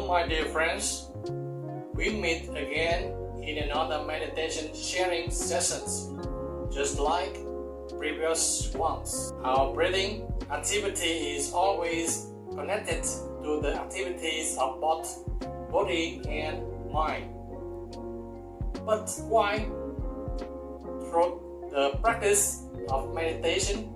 Hello my dear friends, we meet again in another meditation sharing sessions, just like previous ones. Our breathing activity is always connected to the activities of both body and mind. But why, through the practice of meditation,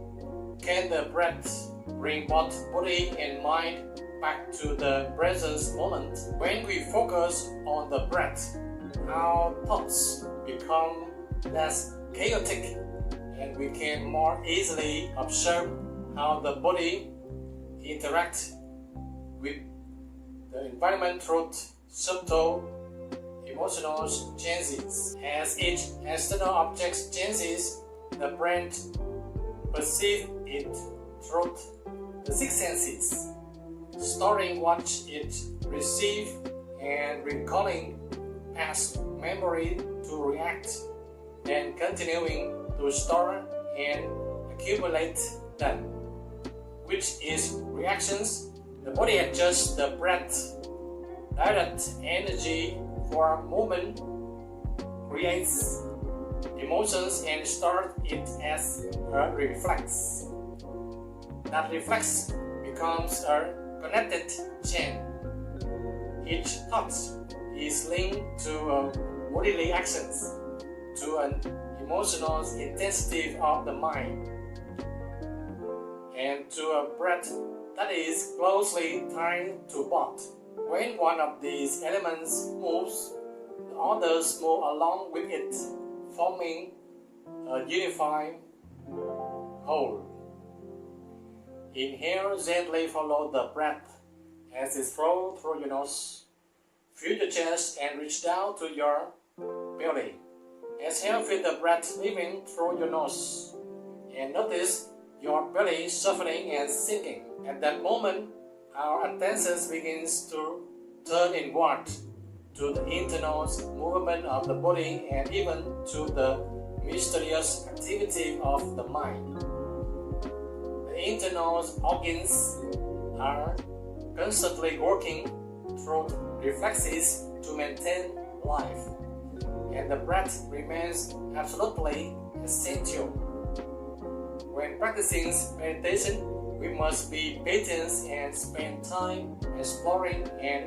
can the breath bring both body and mind back to the present moment? When we focus on the breath, our thoughts become less chaotic and we can more easily observe how the body interacts with the environment through subtle emotional changes. As each external object changes, the brain perceives it through the six senses, storing what it received and recalling past memory to react, then continuing to store and accumulate them. Which is reactions, the body adjusts the breath, direct energy for movement, creates emotions and stores it as a reflex. That reflex becomes a connected chain. Each thought is linked to bodily actions, to an emotional intensity of the mind, and to a breath that is closely tied to both. When one of these elements moves, the others move along with it, forming a unified whole. Inhale, gently follow the breath as it flows through your nose. Feel the chest and reach down to your belly. Exhale, feel the breath leaving through your nose. And notice your belly softening and sinking. At that moment, our attention begins to turn inward to the internal movement of the body and even to the mysterious activity of the mind. The internal organs are constantly working through reflexes to maintain life, and the breath remains absolutely essential. When practicing meditation, we must be patient and spend time exploring and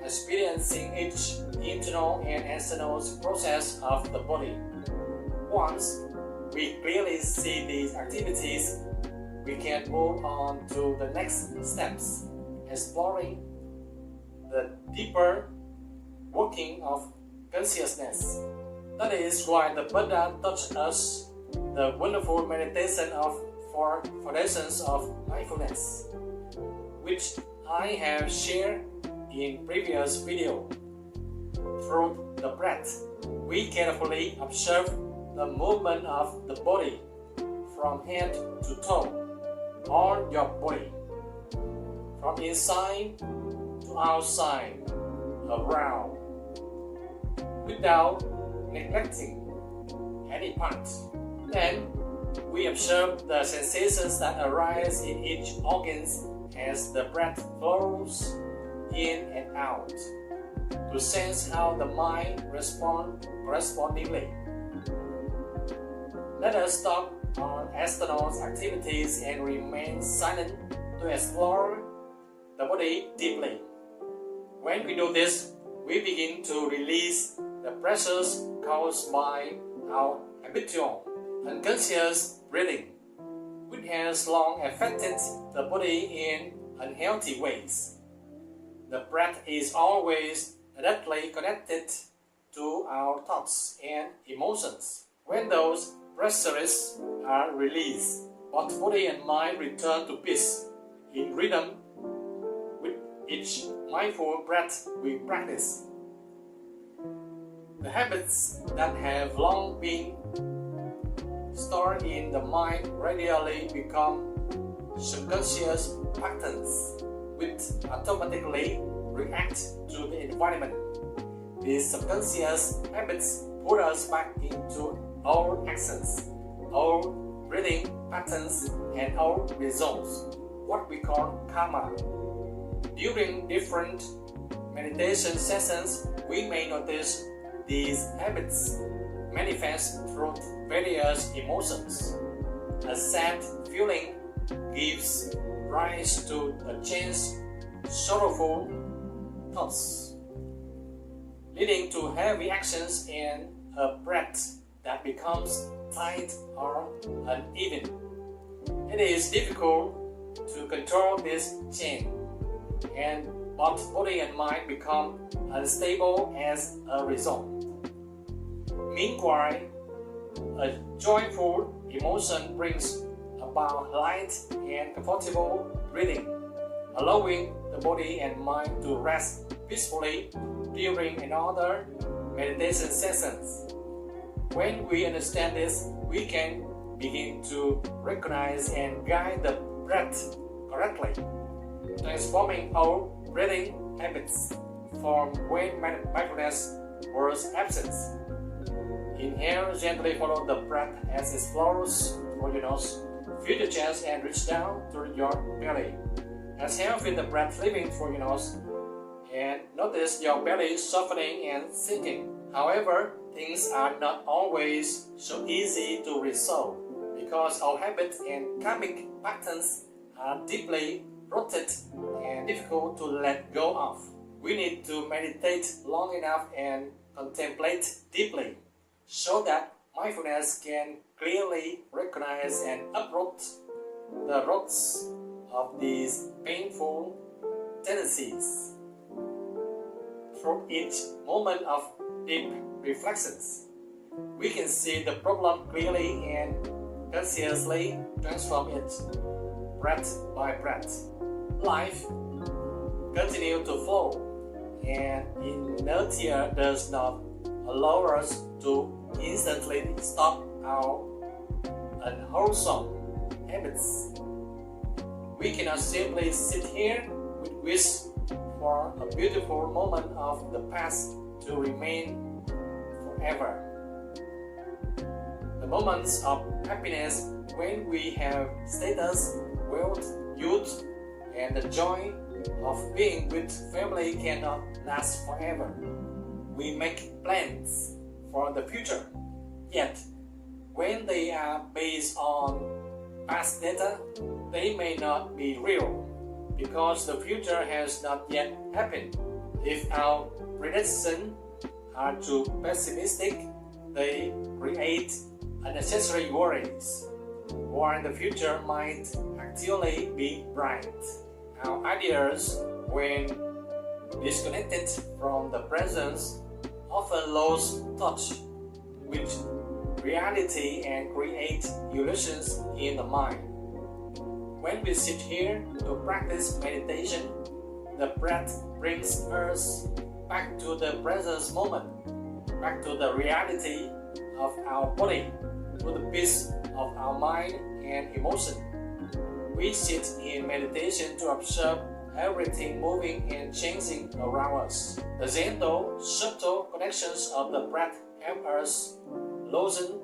experiencing each internal and external process of the body. Once we clearly see these activities, we can move on to the next steps, exploring the deeper working of consciousness. That is why the Buddha taught us the wonderful meditation of four foundations of mindfulness, which I have shared in previous video. Through the breath, we carefully observe the movement of the body from head to toe on your body, from inside to outside, around, without neglecting any part. Then we observe the sensations that arise in each organ as the breath flows in and out, to sense how the mind responds correspondingly. Let us stop on external activities and remain silent to explore the body deeply. When we do this, we begin to release the pressures caused by our habitual, unconscious breathing, which has long affected the body in unhealthy ways. The breath is always directly connected to our thoughts and emotions. When those pressures are released, both body and mind return to peace in rhythm with each mindful breath we practice. The habits that have long been stored in the mind gradually become subconscious patterns which automatically react to the environment. These subconscious habits put us back into our actions, our breathing patterns, and our results, what we call karma. During different meditation sessions, we may notice these habits manifest through various emotions. A sad feeling gives rise to a chance sorrowful thoughts, leading to heavy actions and a breath that becomes tight or uneven. It is difficult to control this chain, and both body and mind become unstable as a result. Meanwhile, a joyful emotion brings about light and comfortable breathing, allowing the body and mind to rest peacefully during another meditation sessions. When we understand this, we can begin to recognize and guide the breath correctly, transforming our breathing habits from when mindfulness was absent. Inhale, gently follow the breath as it flows through your nose. Feel the chest and reach down through your belly. Exhale, feel the breath leaving through your nose and notice your belly softening and sinking. However, things are not always so easy to resolve because our habits and karmic patterns are deeply rooted and difficult to let go of. We need to meditate long enough and contemplate deeply so that mindfulness can clearly recognize and uproot the roots of these painful tendencies. Through each moment of deep reflections, we can see the problem clearly and consciously transform it breath by breath. Life continues to flow, and inertia does not allow us to instantly stop our unwholesome habits. We cannot simply sit here with wish for a beautiful moment of the past to remain forever. The moments of happiness when we have status, wealth, youth, and the joy of being with family cannot last forever. We make plans for the future, yet when they are based on past data, they may not be real because the future has not yet happened. If our predictions are too pessimistic, they create unnecessary worries, while the future might actually be bright. Our ideas, when disconnected from the present, often lose touch with reality and create illusions in the mind. When we sit here to practice meditation, the breath brings us back to the present moment, back to the reality of our body, to the peace of our mind and emotion. We sit in meditation to observe everything moving and changing around us. The gentle, subtle connections of the breath help us loosen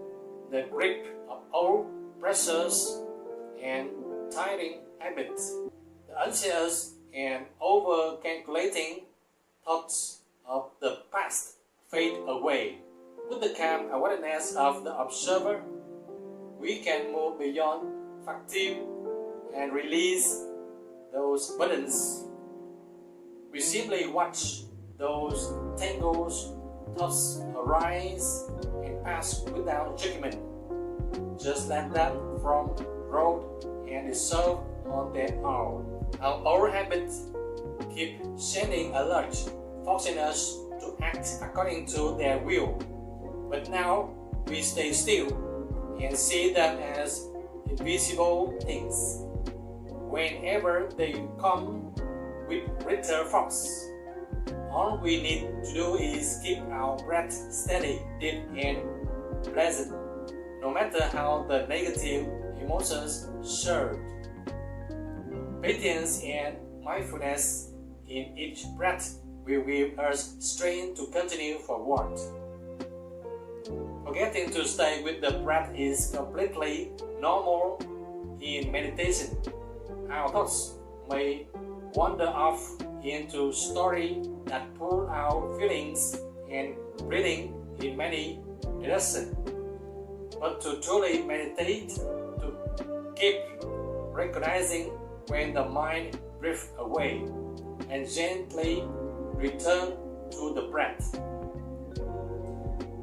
the grip of old, precious, and tiring habits. The anxious and over-calculating thoughts of the past fade away. With the calm awareness of the observer, we can move beyond fatigue and release those burdens. We simply watch those tangles thoughts arise and pass without judgment. Just let them from road and dissolve on their own. Our old habits keep sending alerts, forcing us to act according to their will. But now we stay still and see them as invisible things. Whenever they come with greater force, all we need to do is keep our breath steady, deep, and pleasant, no matter how the negative emotions surge. Patience and mindfulness in each breath will give us strength to continue forward. Forgetting to stay with the breath is completely normal in meditation. Our thoughts may wander off into stories that pull our feelings and breathing in many directions. But to truly meditate, to keep recognizing when the mind drifts away and gently return to the breath.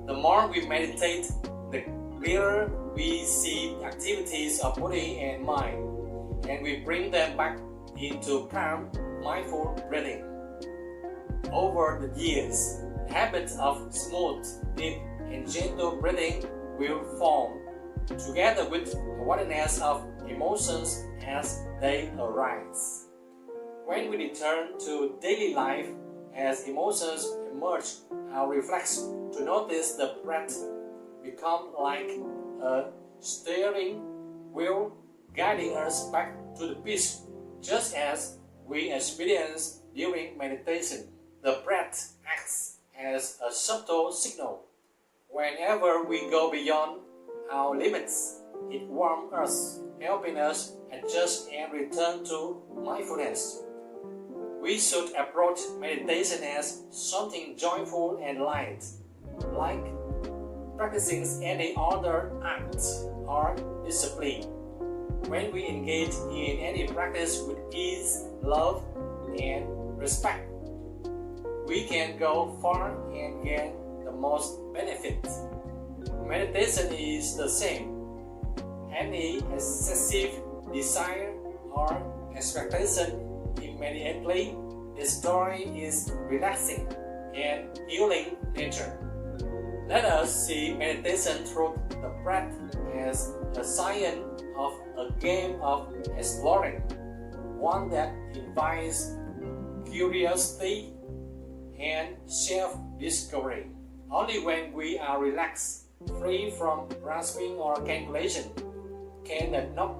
The more we meditate, the clearer we see the activities of body and mind, and we bring them back into calm, mindful breathing. Over the years, the habit of smooth, deep, and gentle breathing will form, together with awareness of emotions as they arise. When we return to daily life as emotions emerge, our reflex to notice the breath become like a steering wheel guiding us back to the peace, just as we experience during meditation. The breath acts as a subtle signal. Whenever we go beyond our limits, it warms us, helping us adjust and return to mindfulness. We should approach meditation as something joyful and light, like practicing any other act or discipline. When we engage in any practice with ease, love, and respect, we can go far and gain the most benefit. Meditation is the same. Any excessive desire or expectation immediately destroy its relaxing and healing nature. Let us see meditation through the breath as a sign of a game of exploring, one that invites curiosity and self-discovery. Only when we are relaxed, free from grasping or calculation, can the knot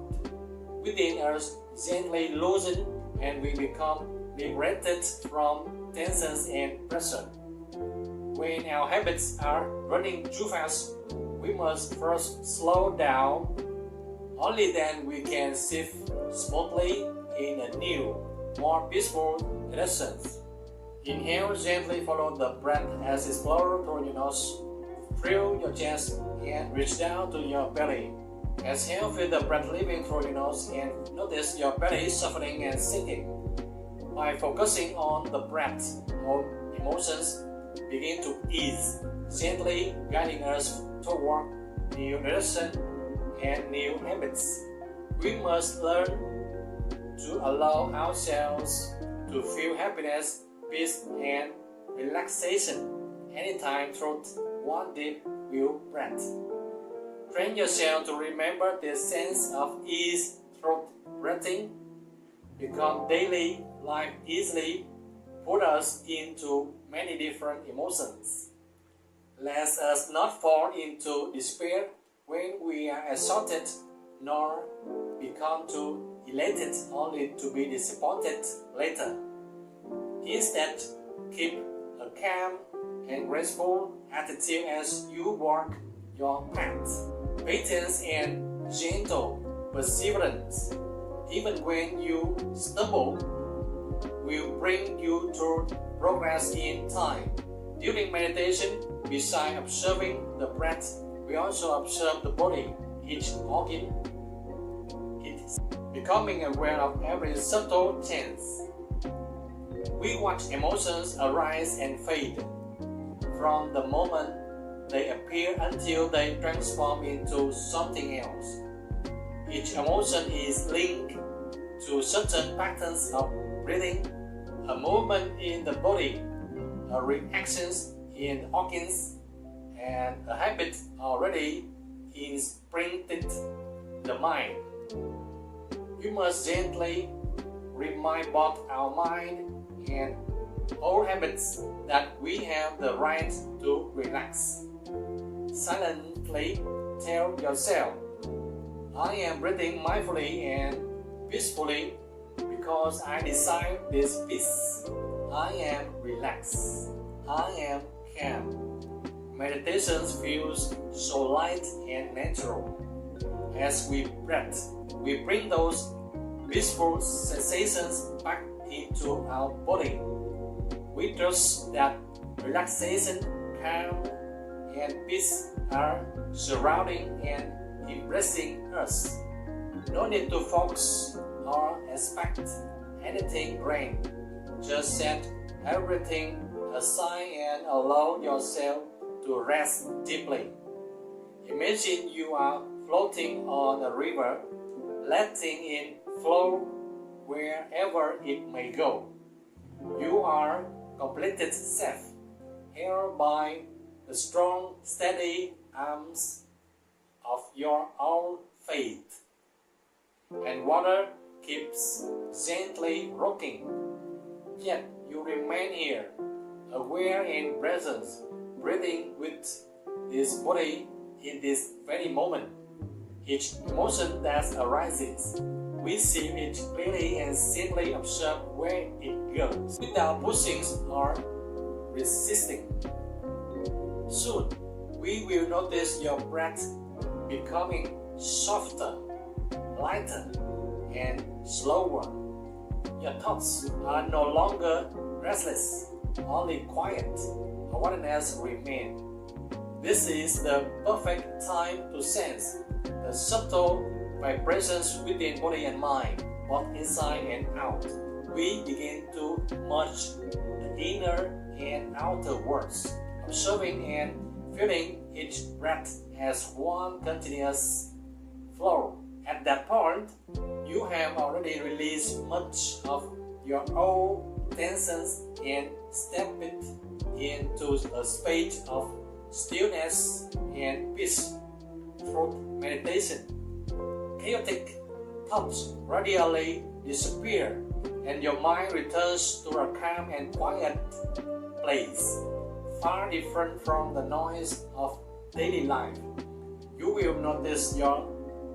within us gently loosen and we become liberated from tensions and pressure. When our habits are running too fast, we must first slow down. Only then we can shift smoothly in a new, more peaceful direction. Inhale, gently follow the breath as it flows through your nose, through your chest, and reach down to your belly. Exhale, feel the breath leaving through your nose and notice your belly softening and sinking. By focusing on the breath, all emotions begin to ease, gently guiding us toward new direction and new habits. We must learn to allow ourselves to feel happiness, peace, and relaxation anytime through one deep will breath. Train yourself to remember the sense of ease through breathing. Become daily life easily put us into many different emotions. Let us not fall into despair when we are exhausted, nor become too elated only to be disappointed later. Instead, keep a calm and graceful attitude as you walk your path. Patience and gentle perseverance, even when you stumble, will bring you to progress in time. During meditation, besides observing the breath, we also observe the body, each organ. It's becoming aware of every subtle change. We watch emotions arise and fade from the moment they appear until they transform into something else. Each emotion is linked to certain patterns of breathing, a movement in the body, a reaction in the organs, and a habit already imprinted the mind. We must gently remind both our mind and our habits that we have the right to relax. Silently tell yourself, I am breathing mindfully and peacefully because I desire this peace. I am relaxed. I am calm. Meditation feels so light and natural. As we breathe, we bring those peaceful sensations back into our body. We trust that relaxation, calm, and peace are surrounding and embracing us. No need to focus or expect anything grand. Just set everything aside and allow yourself to rest deeply. Imagine you are floating on a river, letting it flow wherever it may go. You are completely safe, held by the strong, steady arms of your own faith. And water keeps gently rocking. Yet you remain here, aware and present, breathing with this body in this very moment. Each emotion that arises, we see it clearly and simply observe where it goes, without pushing or resisting. Soon, we will notice your breath becoming softer, lighter, and slower. Your thoughts are no longer restless, only quiet. Awareness remains. This is the perfect time to sense the subtle vibrations within body and mind, both inside and out. We begin to merge the inner and outer worlds, observing and feeling each breath as one continuous flow. At that point, you have already released much of your own tensions and stepped into a space of stillness and peace. Through meditation, chaotic thoughts radially disappear and your mind returns to a calm and quiet place, far different from the noise of daily life. You will notice your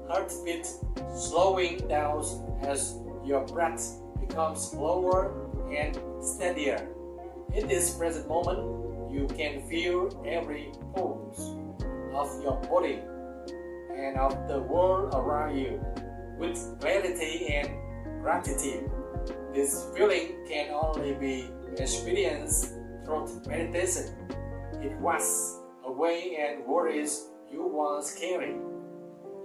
heartbeat slowing down as your breath becomes slower and steadier. In this present moment, you can feel every pulse of your body and of the world around you with clarity and gratitude. This feeling can only be experienced through meditation. It washes away and worries you once carried.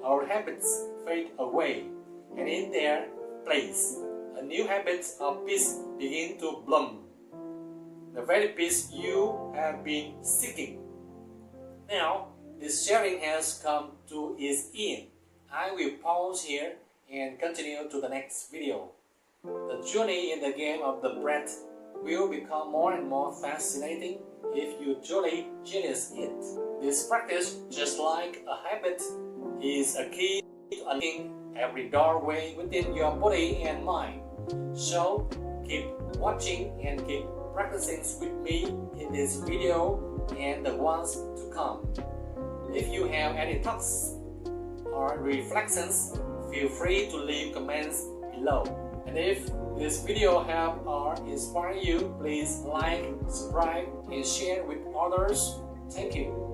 Our habits fade away, and in their place, a new habit of peace begin to bloom. The very peace you have been seeking. Now, this sharing has come to its end. I will pause here and continue to the next video. The journey in the game of the breath will become more and more fascinating if you truly cherish it. This practice, just like a habit, is a key to unlocking every doorway within your body and mind. So, keep watching and keep practicing with me in this video and the ones to come. If you have any thoughts or reflections, feel free to leave comments below. And if this video helped or inspired you, please like, subscribe, and share with others. Thank you.